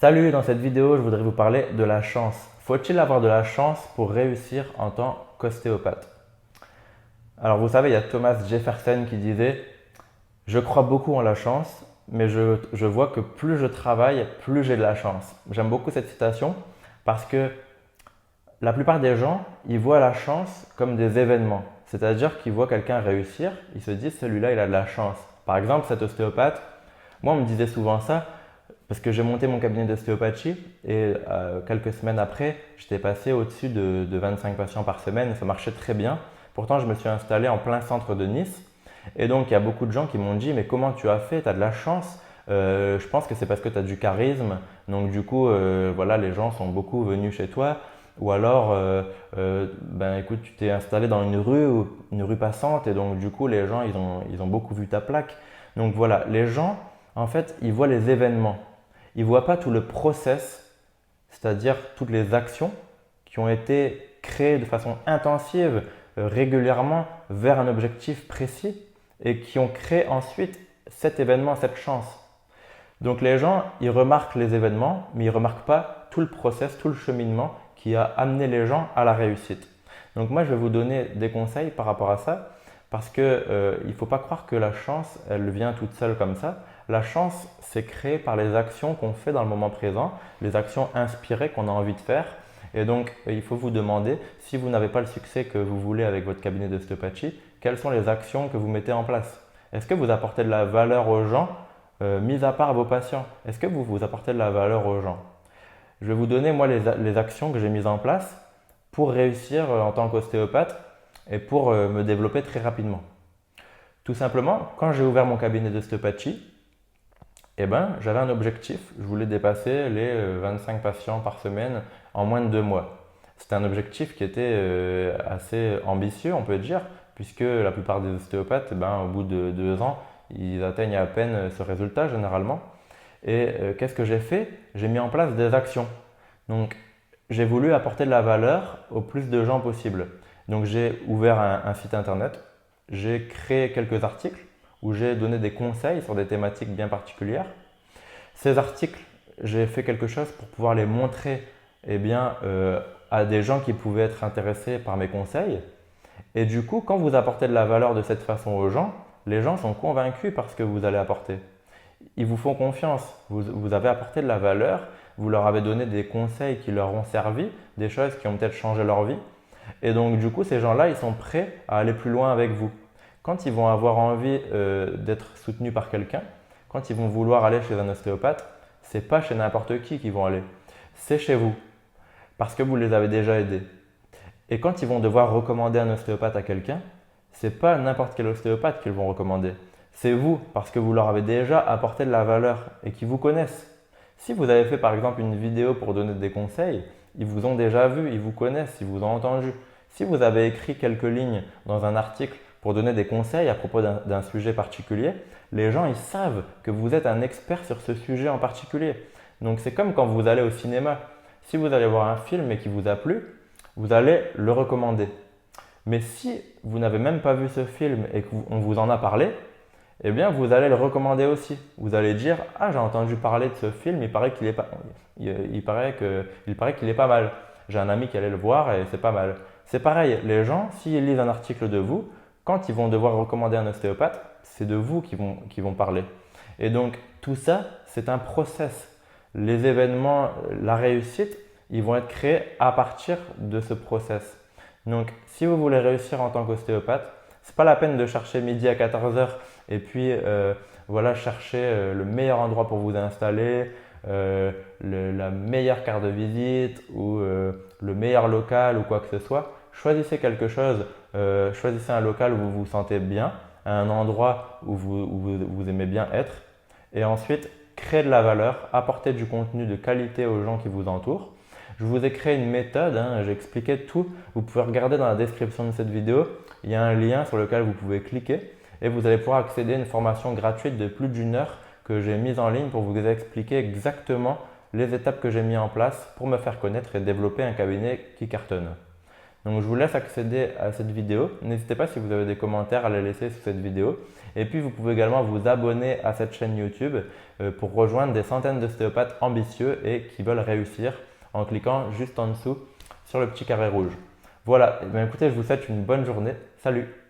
Salut, dans cette vidéo, je voudrais vous parler de la chance. Faut-il avoir de la chance pour réussir en tant qu'ostéopathe? Alors vous savez, il y a Thomas Jefferson qui disait: je crois beaucoup en la chance, mais je vois que plus je travaille, plus j'ai de la chance. J'aime beaucoup cette citation parce que la plupart des gens, ils voient la chance comme des événements. C'est-à-dire qu'ils voient quelqu'un réussir, ils se disent celui-là, il a de la chance. Par exemple, cet ostéopathe, moi on me disait souvent ça, parce que j'ai monté mon cabinet d'ostéopathie et quelques semaines après, j'étais passé au-dessus de 25 patients par semaine et ça marchait très bien. Pourtant, je me suis installé en plein centre de Nice et donc il y a beaucoup de gens qui m'ont dit: mais comment tu as fait? Tu as de la chance. Je pense que c'est parce que tu as du charisme. Donc du coup, voilà, les gens sont beaucoup venus chez toi. Ou alors, ben écoute, tu t'es installé dans une rue passante et donc du coup, les gens, ils ont beaucoup vu ta plaque. Donc voilà, les gens, en fait, ils voient les événements. Ils ne voient pas tout le process, c'est-à-dire toutes les actions qui ont été créées de façon intensive, régulièrement, vers un objectif précis et qui ont créé ensuite cet événement, cette chance. Donc les gens, ils remarquent les événements, mais ils ne remarquent pas tout le process, tout le cheminement qui a amené les gens à la réussite. Donc moi, je vais vous donner des conseils par rapport à ça, parce que il ne faut pas croire que la chance, elle vient toute seule comme ça. La chance, c'est créé par les actions qu'on fait dans le moment présent, les actions inspirées qu'on a envie de faire. Et donc, il faut vous demander, si vous n'avez pas le succès que vous voulez avec votre cabinet d'ostéopathie, quelles sont les actions que vous mettez en place? Est-ce que vous apportez de la valeur aux gens, mis à part vos patients? Est-ce que vous apportez de la valeur aux gens? Je vais vous donner moi les actions que j'ai mises en place pour réussir en tant qu'ostéopathe et pour me développer très rapidement. Tout simplement, quand j'ai ouvert mon cabinet d'ostéopathie, eh ben, j'avais un objectif. Je voulais dépasser les 25 patients par semaine en moins de 2 mois. C'était un objectif qui était assez ambitieux, on peut dire, puisque la plupart des ostéopathes, eh ben, au bout de 2 ans, ils atteignent à peine ce résultat généralement. Et qu'est-ce que j'ai fait? J'ai mis en place des actions. Donc, j'ai voulu apporter de la valeur au plus de gens possible. Donc, j'ai ouvert un site internet, j'ai créé quelques articles où j'ai donné des conseils sur des thématiques bien particulières. Ces articles, j'ai fait quelque chose pour pouvoir les montrer eh bien, à des gens qui pouvaient être intéressés par mes conseils. Et du coup, quand vous apportez de la valeur de cette façon aux gens, les gens sont convaincus par ce que vous allez apporter. Ils vous font confiance. Vous avez apporté de la valeur, vous leur avez donné des conseils qui leur ont servi, des choses qui ont peut-être changé leur vie. Et donc, du coup, ces gens-là, ils sont prêts à aller plus loin avec vous. Quand ils vont avoir envie d'être soutenus par quelqu'un, quand ils vont vouloir aller chez un ostéopathe, c'est pas chez n'importe qui qu'ils vont aller. C'est chez vous, parce que vous les avez déjà aidés. Et quand ils vont devoir recommander un ostéopathe à quelqu'un, c'est pas n'importe quel ostéopathe qu'ils vont recommander. C'est vous, parce que vous leur avez déjà apporté de la valeur et qu'ils vous connaissent. Si vous avez fait par exemple une vidéo pour donner des conseils, ils vous ont déjà vu, ils vous connaissent, ils vous ont entendu. Si vous avez écrit quelques lignes dans un article pour donner des conseils à propos d'un sujet particulier, les gens ils savent que vous êtes un expert sur ce sujet en particulier. Donc c'est comme quand vous allez au cinéma. Si vous allez voir un film et qui vous a plu, vous allez le recommander. Mais si vous n'avez même pas vu ce film et qu'on vous en a parlé, eh bien vous allez le recommander aussi. Vous allez dire: ah, j'ai entendu parler de ce film, il paraît qu'il est pas, il paraît qu'il est pas mal. J'ai un ami qui allait le voir et c'est pas mal. C'est pareil, les gens, s'ils lisent un article de vous, quand ils vont devoir recommander un ostéopathe, c'est de vous qui vont parler. Et donc tout ça, c'est un process. Les événements, la réussite, ils vont être créés à partir de ce process. Donc si vous voulez réussir en tant qu'ostéopathe, c'est pas la peine de chercher midi à 14 heures et puis voilà, chercher le meilleur endroit pour vous installer, la meilleure carte de visite ou le meilleur local ou quoi que ce soit. Choisissez quelque chose, choisissez un local où vous vous sentez bien, un endroit où vous aimez bien être et ensuite créez de la valeur, apportez du contenu de qualité aux gens qui vous entourent. Je vous ai créé une méthode, hein, j'ai expliqué tout. Vous pouvez regarder dans la description de cette vidéo. Il y a un lien sur lequel vous pouvez cliquer et vous allez pouvoir accéder à une formation gratuite de plus d'1 heure que j'ai mise en ligne pour vous expliquer exactement les étapes que j'ai mises en place pour me faire connaître et développer un cabinet qui cartonne. Donc je vous laisse accéder à cette vidéo. N'hésitez pas si vous avez des commentaires à les laisser sous cette vidéo. Et puis vous pouvez également vous abonner à cette chaîne YouTube pour rejoindre des centaines d'ostéopathes ambitieux et qui veulent réussir en cliquant juste en dessous sur le petit carré rouge. Voilà, eh bien, écoutez, je vous souhaite une bonne journée. Salut!